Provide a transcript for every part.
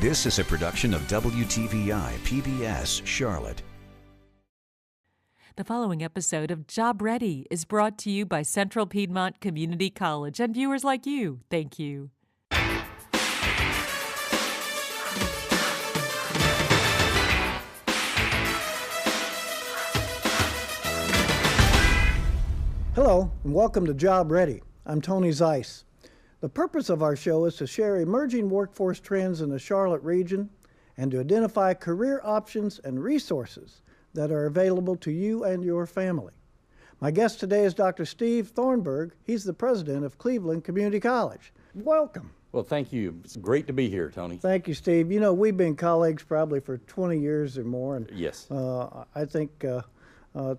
This is a production of WTVI PBS Charlotte. The following episode of Job Ready is brought to you by Central Piedmont Community College and viewers like you. Thank you. Hello, and welcome to Job Ready. I'm Tony Zeiss. The purpose of our show is to share emerging workforce trends in the Charlotte region and to identify career options and resources that are available to you and your family. My guest today is Dr. Steve Thornburg. He's the president of Cleveland Community College. Welcome. Well, thank you. It's great to be here, Tony. Thank you, Steve. You know, we've been colleagues probably for 20 years or more. And yes. I think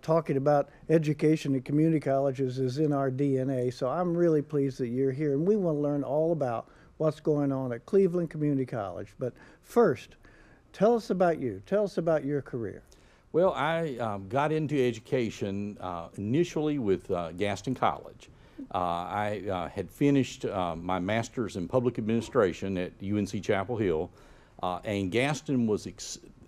talking about education at community colleges is in our DNA, so I'm really pleased that you're here, and we want to learn all about what's going on at Cleveland Community College. But first, tell us about you. Tell us about your career. Well, I got into education initially with Gaston College. I had finished my master's in public administration at UNC Chapel Hill, and Gaston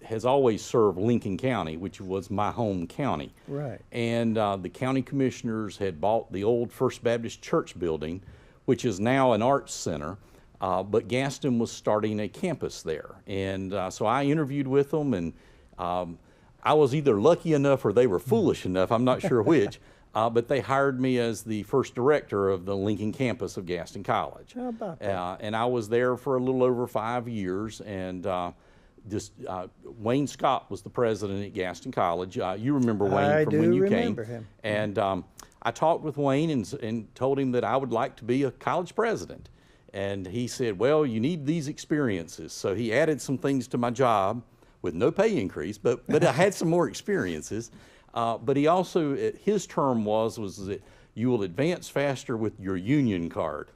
has always served Lincoln County, which was my home county. Right. And the county commissioners had bought the old First Baptist Church building, which is now an arts center, but Gaston was starting a campus there. And so I interviewed with them, and I was either lucky enough or they were foolish enough, I'm not sure which, but they hired me as the first director of the Lincoln campus of Gaston College. How about that? And I was there for a little over 5 years, and Wayne Scott was the president at Gaston College. You remember Wayne from when you came. I do remember him. And I talked with Wayne and told him that I would like to be a college president. And he said, well, you need these experiences. So he added some things to my job with no pay increase, but I had some more experiences. But he also, his term was that you will advance faster with your union card,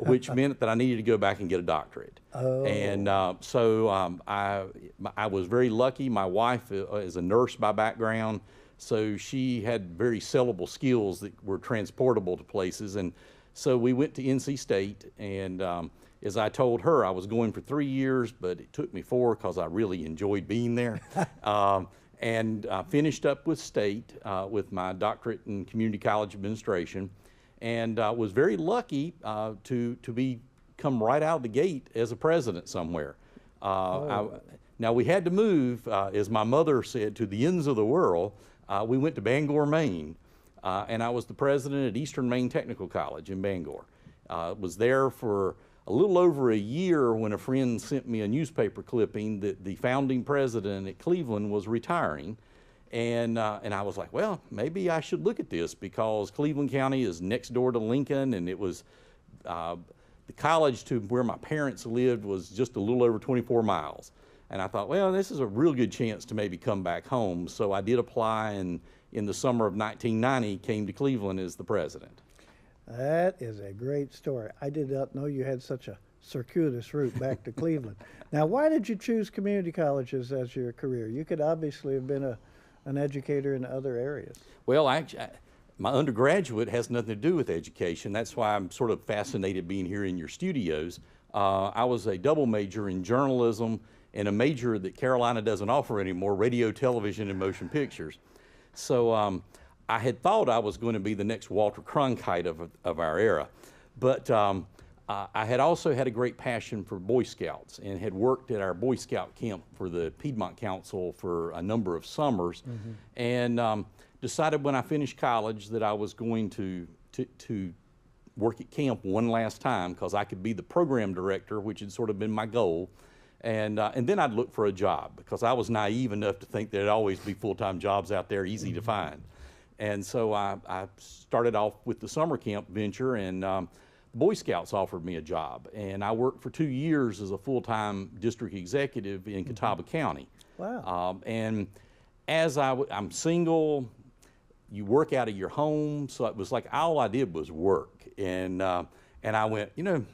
which meant that I needed to go back and get a doctorate. Oh. And so I was very lucky. My wife is a nurse by background, so she had very sellable skills that were transportable to places. And so we went to NC State, and as I told her, I was going for 3 years, but it took me 4 because I really enjoyed being there. And finished up with State with my doctorate in community college administration, and was very lucky to come right out of the gate as a president somewhere. Now we had to move, as my mother said, to the ends of the world. We went to Bangor, Maine, and I was the president at Eastern Maine Technical College in Bangor. Was there for a little over a year when a friend sent me a newspaper clipping that the founding president at Cleveland was retiring. And I was like, well, maybe I should look at this, because Cleveland County is next door to Lincoln, and it was the college to where my parents lived was just a little over 24 miles. And I thought, well, this is a real good chance to maybe come back home. So I did apply, and in the summer of 1990 came to Cleveland as the president. That is a great story. I did not know you had such a circuitous route back to Cleveland. Now, why did you choose community colleges as your career? You could obviously have been an educator in other areas. Well, actually, my undergraduate has nothing to do with education. That's why I'm sort of fascinated being here in your studios. I was a double major in journalism and a major that Carolina doesn't offer anymore, radio, television, and motion pictures. So I had thought I was going to be the next Walter Cronkite of our era, but I had also had a great passion for Boy Scouts and had worked at our Boy Scout camp for the Piedmont Council for a number of summers, and decided when I finished college that I was going to work at camp one last time, because I could be the program director, which had sort of been my goal, and then I'd look for a job, because I was naive enough to think there'd always be full-time jobs out there easy to find. And so I started off with the summer camp venture, and the Boy Scouts offered me a job. And I worked for 2 years as a full-time district executive in Catawba County. Wow. And as I'm single, you work out of your home, so it was like all I did was work. And I went, you know,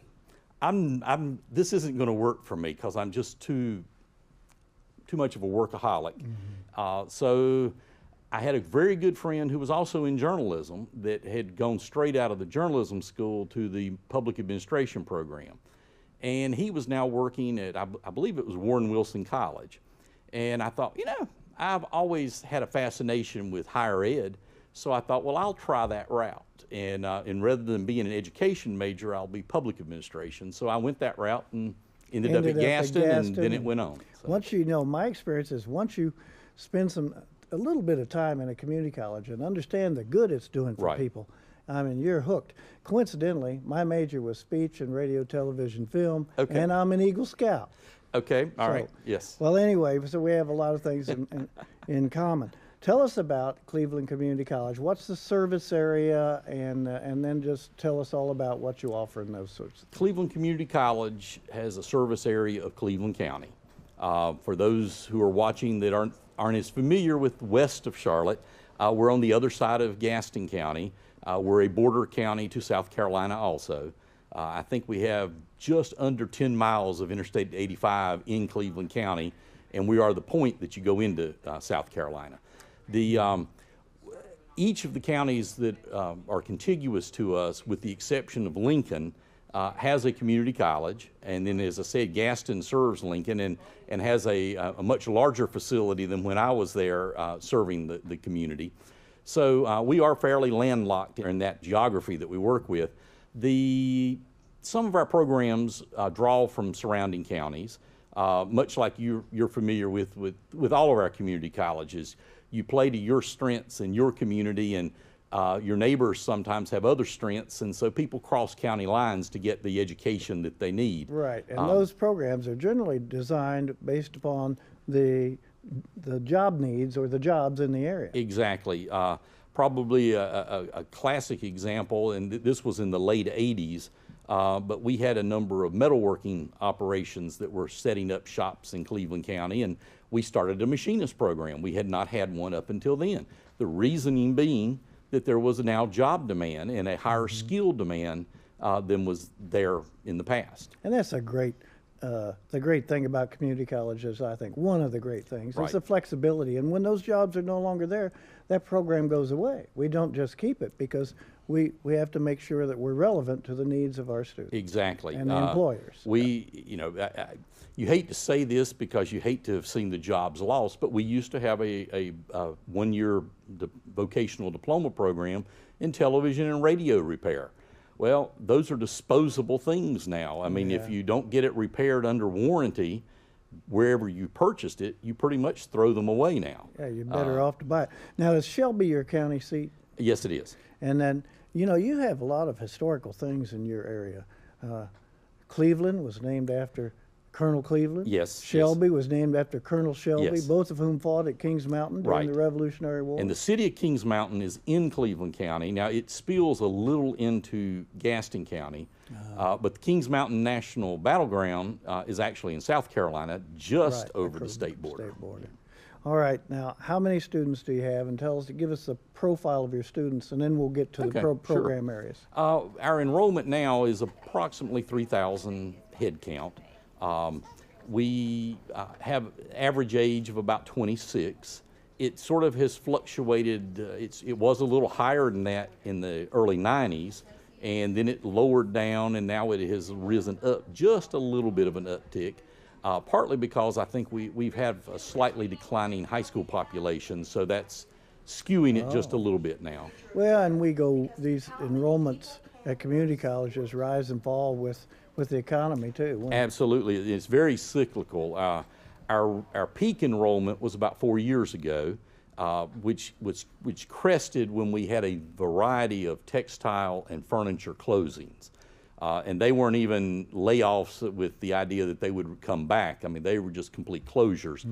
this isn't going to work for me, because I'm just too much of a workaholic. So I had a very good friend who was also in journalism that had gone straight out of the journalism school to the public administration program. and he was now working at, I believe it was Warren Wilson College. And I thought, I've always had a fascination with higher ed, so I thought, well, I'll try that route. And rather than being an education major, I'll be public administration. So I went that route and ended up at Gaston, and then it went on. So. Once my experience is once you spend a little bit of time in a community college and understand the good it's doing for people, I mean, you're hooked. Coincidentally, my major was speech and radio, television, film, and I'm an Eagle Scout. Okay, all right, yes. Well, anyway, so we have a lot of things in common. Tell us about Cleveland Community College. What's the service area, and then just tell us all about what you offer in those sorts of things. Cleveland Community College has a service area of Cleveland County. For those who are watching that aren't as familiar with west of Charlotte, we're on the other side of Gaston County. We're a border county to South Carolina also. I think we have just under 10 miles of Interstate 85 in Cleveland County, and we are the point that you go into South Carolina. Each of the counties that are contiguous to us, with the exception of Lincoln, has a community college, and then, as I said, Gaston serves Lincoln and has a much larger facility than when I was there serving the community. So we are fairly landlocked in that geography that we work with. Some of our programs draw from surrounding counties, much like you're familiar with all of our community colleges. You play to your strengths in your community, and your neighbors sometimes have other strengths, and so people cross county lines to get the education that they need. Right, and those programs are generally designed based upon the job needs or the jobs in the area. Exactly. Probably a classic example, and this was in the late 80s, but we had a number of metalworking operations that were setting up shops in Cleveland County, and we started a machinist program. We had not had one up until then. The reasoning being that there was now job demand and a higher skill demand than was there in the past. And that's the great thing about community colleges, I think. One of the great things is the flexibility. And when those jobs are no longer there, that program goes away. We don't just keep it because we have to make sure that we're relevant to the needs of our students. Exactly. And the employers. You hate to say this because you hate to have seen the jobs lost, but we used to have a one-year vocational diploma program in television and radio repair. Well, those are disposable things now. I mean, if you don't get it repaired under warranty, wherever you purchased it, you pretty much throw them away now. Yeah, you're better off to buy it. Now, is Shelby your county seat? Yes, it is. And then, you have a lot of historical things in your area. Cleveland was named after Colonel Cleveland. Yes. Shelby was named after Colonel Shelby, Yes. both of whom fought at Kings Mountain during the Revolutionary War. And the city of Kings Mountain is in Cleveland County. Now, it spills a little into Gaston County, but the Kings Mountain National Battleground is actually in South Carolina, just over the state border. All right, now, how many students do you have? And give us a profile of your students, and then we'll get to the program areas. Our enrollment now is approximately 3,000 head count. We have average age of about 26. It sort of has fluctuated. It was a little higher than that in the early 90s, and then it lowered down, and now it has risen up just a little bit of an uptick, partly because I think we've had a slightly declining high school population, so that's skewing it just a little bit now. Well, and these enrollments at community colleges rise and fall with the economy too. Absolutely, it's very cyclical. Our peak enrollment was about 4 years ago, which crested when we had a variety of textile and furniture closings. And they weren't even layoffs with the idea that they would come back. I mean, they were just complete closures.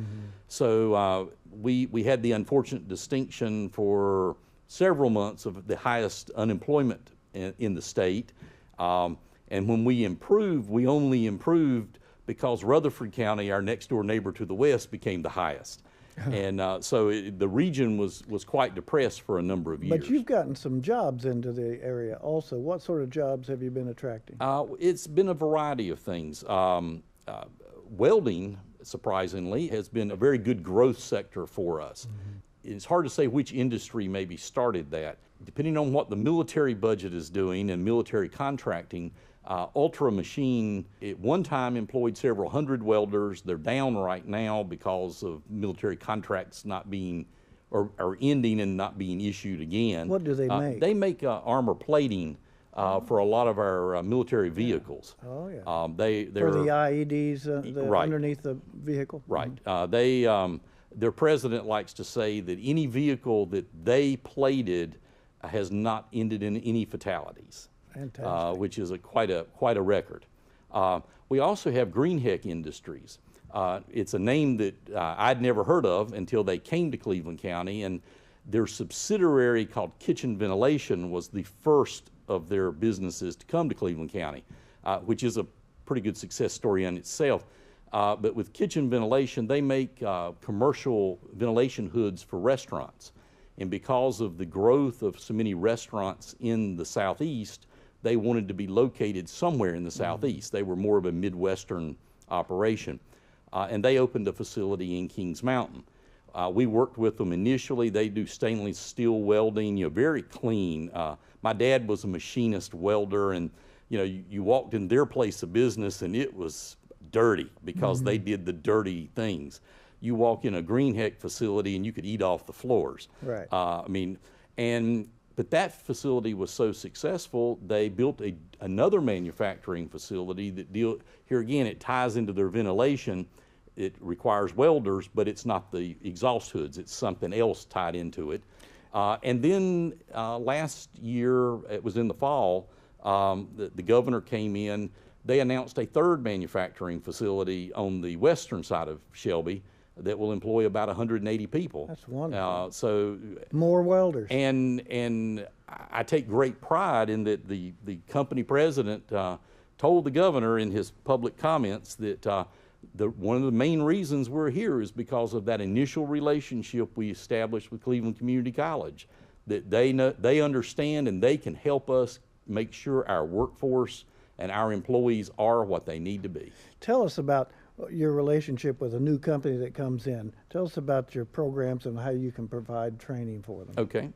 So we had the unfortunate distinction for several months of the highest unemployment in the state. And when we improved, we only improved because Rutherford County, our next door neighbor to the west, became the highest. And so the region was quite depressed for a number of years. But you've gotten some jobs into the area also. What sort of jobs have you been attracting? It's been a variety of things. Welding, surprisingly, has been a very good growth sector for us. It's hard to say which industry maybe started that. Depending on what the military budget is doing and military contracting, Ultra Machine at one time employed several hundred welders. They're down right now because of military contracts not being or ending and not being issued again. What do they make? They make armor plating for a lot of our military vehicles. Oh, yeah. They're For the IEDs right. underneath the vehicle? Right. Their president likes to say that any vehicle that they plated has not ended in any fatalities. Fantastic. Which is quite a record. We also have Greenheck Industries. It's a name that I'd never heard of until they came to Cleveland County, and their subsidiary called Kitchen Ventilation was the first of their businesses to come to Cleveland County, which is a pretty good success story in itself. But with Kitchen Ventilation, they make commercial ventilation hoods for restaurants. And because of the growth of so many restaurants in the Southeast, they wanted to be located somewhere in the Southeast. They were more of a Midwestern operation. And they opened a facility in Kings Mountain. We worked with them initially. They do stainless steel welding, very clean. My dad was a machinist welder, and you walked in their place of business and it was dirty because they did the dirty things. You walk in a Greenheck facility and you could eat off the floors. Right. But that facility was so successful, they built another manufacturing facility that here again, it ties into their ventilation. It requires welders, but it's not the exhaust hoods. It's something else tied into it. And then last year, it was in the fall, the governor came in. They announced a third manufacturing facility on the western side of Shelby that will employ about 180 people. That's wonderful. So more welders. And I take great pride in that the company president told the governor in his public comments that one of the main reasons we're here is because of that initial relationship we established with Cleveland Community College, that they understand and they can help us make sure our workforce and our employees are what they need to be. Tell us about your relationship with a new company that comes in. Tell us about your programs and how you can provide training for them. Okay,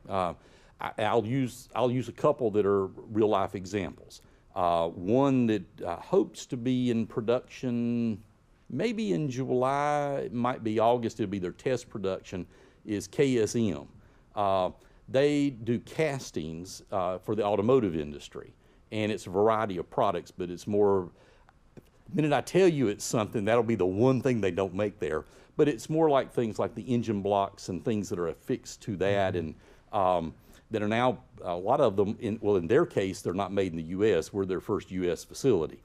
I'll use a couple that are real life examples. One that hopes to be in production maybe in July, it might be August, it'll be their test production, is KSM. They do castings for the automotive industry, and it's a variety of products, but it's more, the minute I tell you it's something, that'll be the one thing they don't make there. But it's more like things like the engine blocks and things that are affixed to that, and that are now, a lot of them, in their case, they're not made in the U.S. We're their first U.S. facility.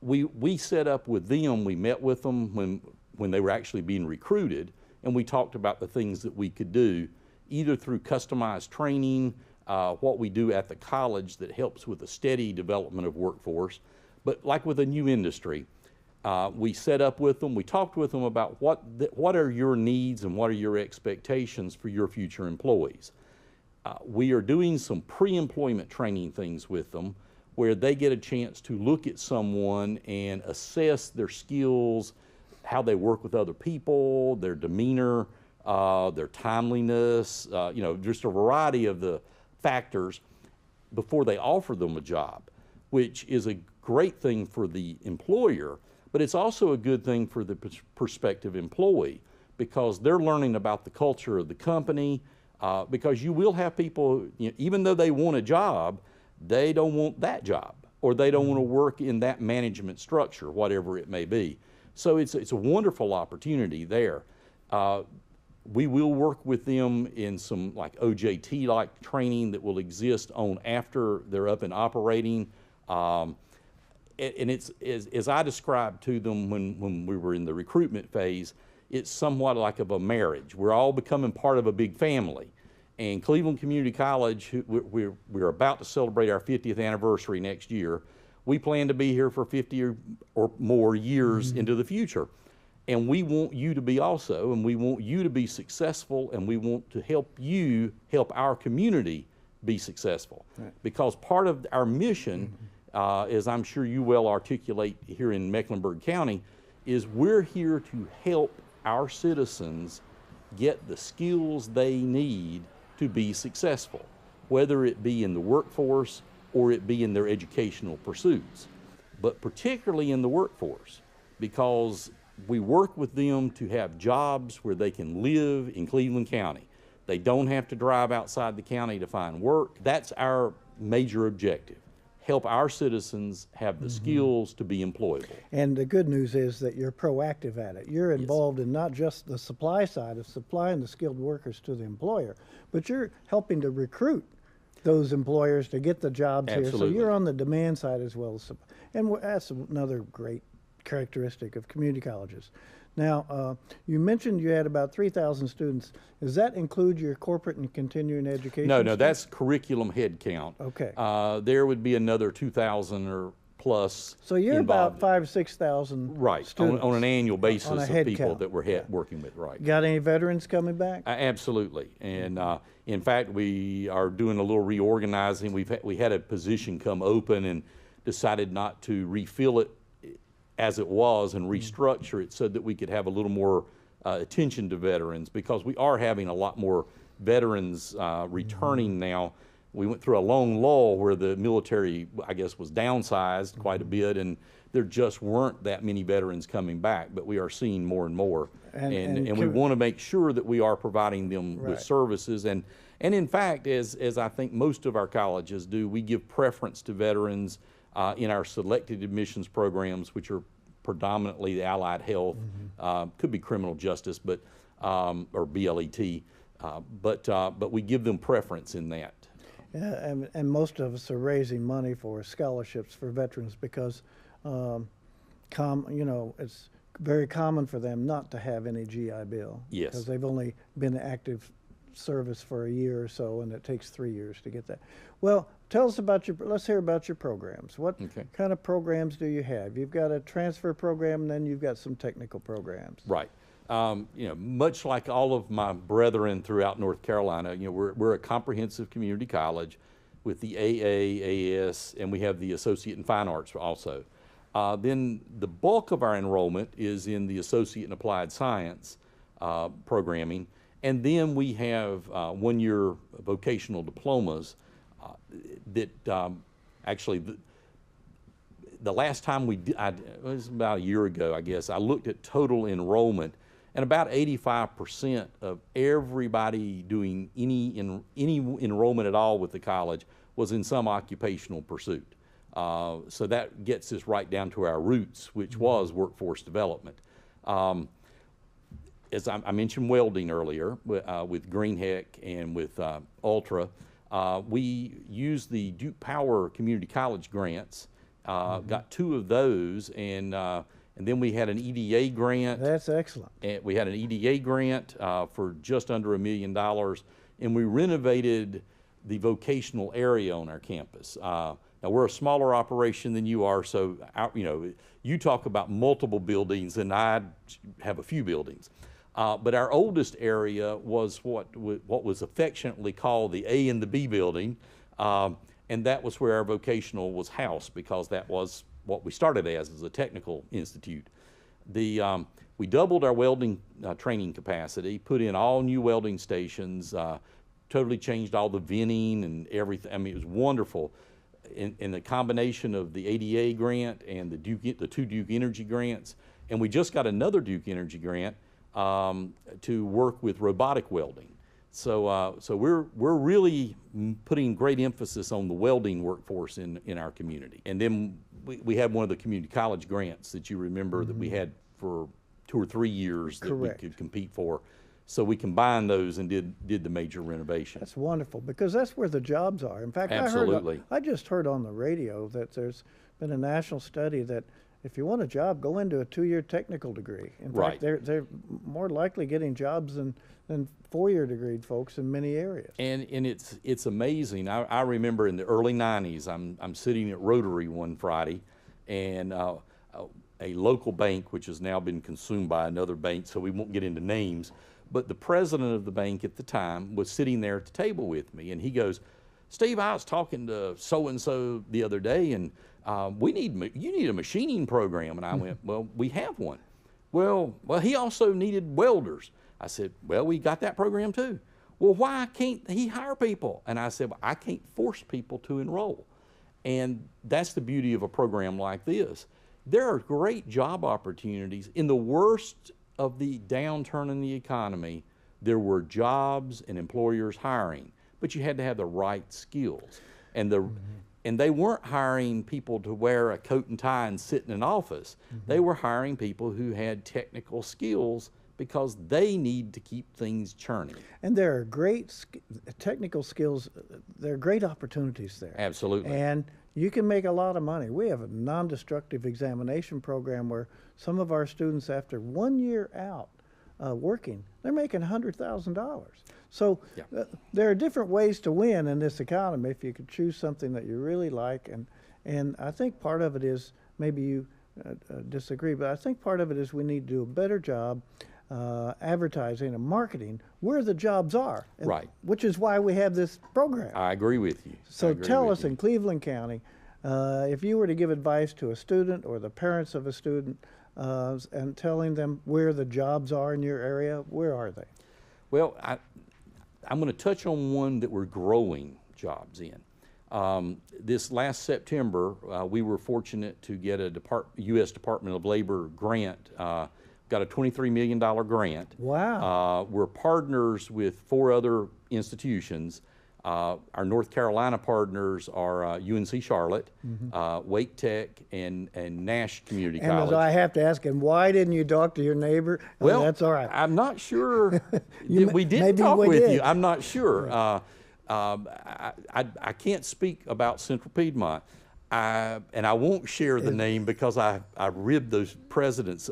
We set up with them, we met with them when they were actually being recruited, and we talked about the things that we could do, either through customized training, what we do at the college that helps with the steady development of workforce. But like with a new industry, we set up with them, we talked with them about what are your needs and what are your expectations for your future employees. We are doing some pre-employment training things with them where they get a chance to look at someone and assess their skills, how they work with other people, their demeanor, their timeliness, just a variety of the factors before they offer them a job, which is a great thing for the employer, but it's also a good thing for the prospective employee because they're learning about the culture of the company, because you will have people, even though they want a job, they don't want that job, or they don't want to work in that management structure, whatever it may be. So it's a wonderful opportunity there. We will work with them in some like OJT-like training that will exist on after they're up and operating. And it's, as I described to them when we were in the recruitment phase, it's somewhat like of a marriage. We're all becoming part of a big family. And Cleveland Community College, we're about to celebrate our 50th anniversary next year. We plan to be here for 50 or more years into the future. And we want you to be also, and we want you to be successful, and we want to help you help our community be successful. Right. Because part of our mission, as I'm sure you well articulate here in Mecklenburg County, is we're here to help our citizens get the skills they need to be successful, whether it be in the workforce, or it be in their educational pursuits, but particularly in the workforce, because we work with them to have jobs where they can live in Cleveland County. They don't have to drive outside the county to find work. That's our major objective. Help our citizens have the skills to be employable. And the good news is that you're proactive at it. You're involved in not just the supply side of supplying the skilled workers to the employer, but you're helping to recruit those employers to get the jobs here. So you're on the demand side as well as and that's another great characteristic of community colleges. Now, you mentioned you had about 3,000 students. Does that include your corporate and continuing education? No, students? that's curriculum head count. Okay. There would be another 2,000 or plus. So you're involved. about 5,000 to 6,000 right students on an annual basis on a of head people count. that we're working with. Right. Got any veterans coming back? Absolutely, and in fact, we are doing a little reorganizing. We had a position come open and decided not to refill it as it was and restructure it so that we could have a little more attention to veterans, because we are having a lot more veterans returning now. We went through a long lull where the military, I guess, was downsized quite a bit, and there just weren't that many veterans coming back, but we are seeing more and more. And we want to make sure that we are providing them with services. And in fact, as I think most of our colleges do, we give preference to veterans in our selected admissions programs, which are predominantly the allied health, could be criminal justice, but or BLET, but we give them preference in that. Yeah, and most of us are raising money for scholarships for veterans because, it's very common for them not to have any GI Bill. Yes. Because they've only been in active service for a year or so, and it takes 3 years to get that. Well, tell us about let's hear about your programs. What kind of programs do you have? You've got a transfer program, and then you've got some technical programs. Right. Much like all of my brethren throughout North Carolina, we're a comprehensive community college with the AA, AS, and we have the Associate in Fine Arts also. Then the bulk of our enrollment is in the Associate in Applied Science programming, and then we have one-year vocational diplomas that actually the last time it was about a year ago, I guess, I looked at total enrollment, and about 85% of everybody doing any enrollment at all with the college was in some occupational pursuit. So that gets us right down to our roots, which was workforce development. As I mentioned welding earlier, with Greenheck and with Ultra, we used the Duke Power Community College grants, got 2 of those, and then we had an EDA grant. That's excellent. And we had an EDA grant for just under $1 million, and we renovated the vocational area on our campus. Now, we're a smaller operation than you are, so you talk about multiple buildings, and I have a few buildings. But our oldest area was what was affectionately called the A and the B building, and that was where our vocational was housed, because that was what we started as a technical institute. We doubled our welding training capacity, put in all new welding stations, totally changed all the venting and everything. I mean, it was wonderful. In the combination of the ADA grant and the 2 Duke Energy grants, and we just got another Duke Energy grant to work with robotic welding. So we're really putting great emphasis on the welding workforce in our community. And then we had one of the community college grants that you remember that we had for 2 or 3 years that we could compete for. So we combined those and did the major renovation. That's wonderful, because that's where the jobs are. In fact, absolutely. I just heard on the radio that there's been a national study that if you want a job, go into a 2-year technical degree. In fact, they're more likely getting jobs than 4-year degreed folks in many areas. And it's amazing. I remember in the early 90s, I'm sitting at Rotary one Friday, and a local bank, which has now been consumed by another bank, so we won't get into names, but the president of the bank at the time was sitting there at the table with me, and he goes, "Steve, I was talking to so-and-so the other day, and you need a machining program." And I went, "Well, we have one." Well, he also needed welders. I said, "Well, we got that program too." "Well, why can't he hire people?" And I said, "Well, I can't force people to enroll." And that's the beauty of a program like this. There are great job opportunities. In the worst of the downturn in the economy, there were jobs and employers hiring, but you had to have the right skills. And they weren't hiring people to wear a coat and tie and sit in an office. They were hiring people who had technical skills because they need to keep things churning. And there are great technical skills. There are great opportunities there. Absolutely. And you can make a lot of money. We have a non-destructive examination program where some of our students, after 1 year out working, they're making $100,000. So there are different ways to win in this economy if you could choose something that you really like. And I think part of it is, maybe you disagree, but I think part of it is we need to do a better job advertising and marketing where the jobs are. Right. Which is why we have this program. I agree with you. So tell us, in Cleveland County, if you were to give advice to a student or the parents of a student and telling them where the jobs are in your area, where are they? Well, I'm going to touch on one that we're growing jobs in. This last September, we were fortunate to get a U.S. Department of Labor grant, got a $23 million grant. Wow. We're partners with 4 other institutions. Our North Carolina partners are UNC Charlotte, Wake Tech, and Nash Community College. And I have to ask him, why didn't you talk to your neighbor? Well, that's all right. I'm not sure. We didn't talk with you. I'm not sure. I can't speak about Central Piedmont. And I won't share the name because I ribbed those presidents.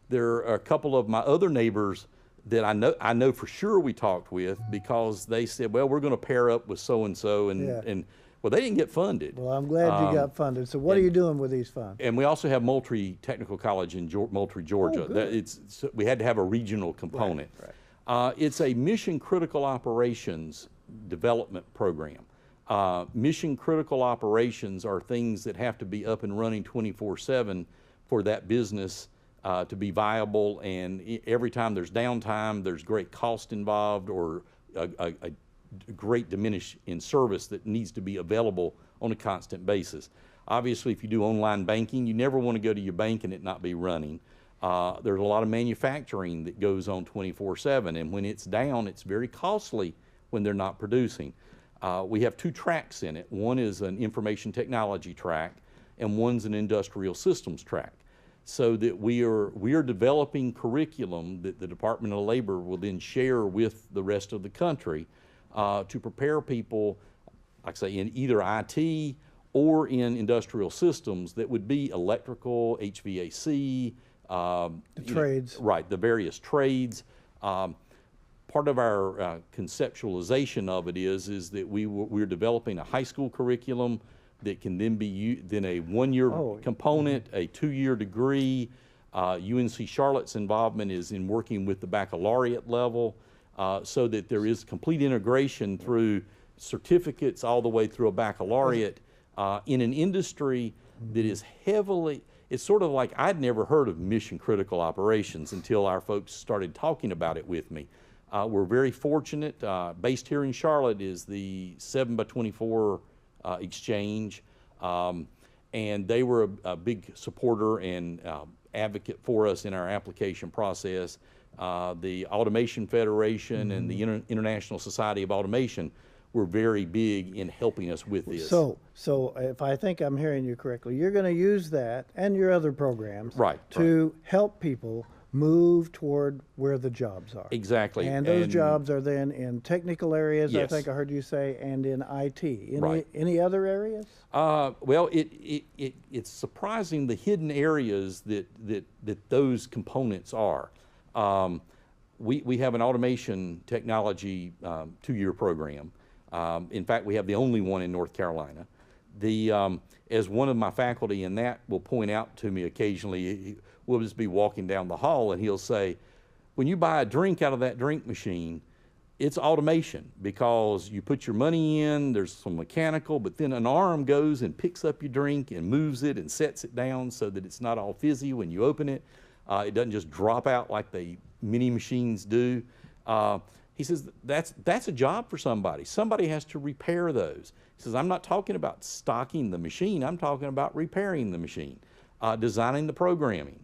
There are a couple of my other neighbors that I know for sure we talked with because they said, well, we're going to pair up with so-and-so, and well, they didn't get funded. Well, I'm glad you got funded. So what are you doing with these funds? And we also have Moultrie Technical College in Moultrie, Georgia. We had to have a regional component. Right. It's a mission critical operations development program. Mission critical operations are things that have to be up and running 24/7 for that business to be viable, and every time there's downtime, there's great cost involved or a great diminish in service that needs to be available on a constant basis. Obviously, if you do online banking, you never want to go to your bank and it not be running. There's a lot of manufacturing that goes on 24/7, and when it's down, it's very costly when they're not producing. We have 2 tracks in it. One is an information technology track, and one's an industrial systems track. So that we are developing curriculum that the Department of Labor will then share with the rest of the country to prepare people, like I say, in either IT or in industrial systems that would be electrical, HVAC, trades. Right, the various trades. Part of our conceptualization of it is that we're developing a high school curriculum that can then be a 1-year component, a 2-year degree. UNC Charlotte's involvement is in working with the baccalaureate level so that there is complete integration through certificates all the way through a baccalaureate in an industry that is heavily, it's sort of like I'd never heard of mission critical operations until our folks started talking about it with me. We're very fortunate. Based here in Charlotte is the 7x24 exchange, and they were a big supporter and advocate for us in our application process. The Automation Federation and the International Society of Automation were very big in helping us with this. So if I think I'm hearing you correctly, you're going to use that and your other programs to help people move toward where the jobs are. Exactly. And those jobs are then in technical areas, yes. I think I heard you say, and in IT. Right. Any other areas? Well, it's surprising the hidden areas that those components are. We have an automation technology 2-year program. In fact, we have the only one in North Carolina. As one of my faculty in that will point out to me occasionally, we'll just be walking down the hall and he'll say, when you buy a drink out of that drink machine, it's automation because you put your money in, there's some mechanical, but then an arm goes and picks up your drink and moves it and sets it down so that it's not all fizzy when you open it. It doesn't just drop out like the mini machines do. He says, that's a job for somebody. Somebody has to repair those. He says, I'm not talking about stocking the machine. I'm talking about repairing the machine, designing the programming.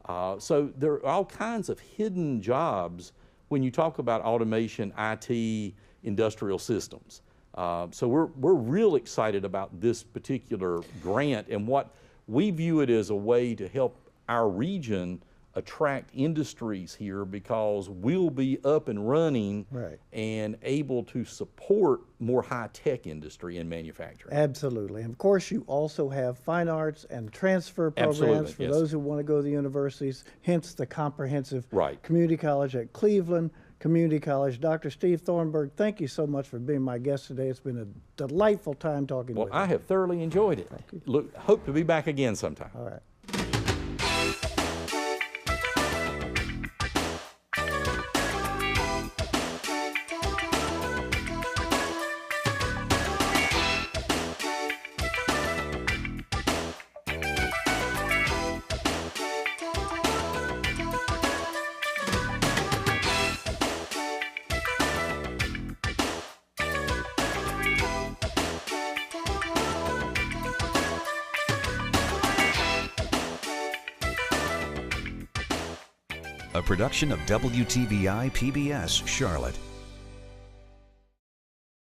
So there are all kinds of hidden jobs when you talk about automation, IT, industrial systems. So we're real excited about this particular grant, and what we view it as a way to help our region attract industries here, because we'll be up and running and able to support more high-tech industry and manufacturing. Absolutely. And of course, you also have fine arts and transfer programs for those who want to go to the universities, hence the comprehensive community college at Cleveland Community College. Dr. Steve Thornburg, thank you so much for being my guest today. It's been a delightful time talking with you. Well, I have thoroughly enjoyed it. Look, hope to be back again sometime. All right. A production of WTVI PBS, Charlotte.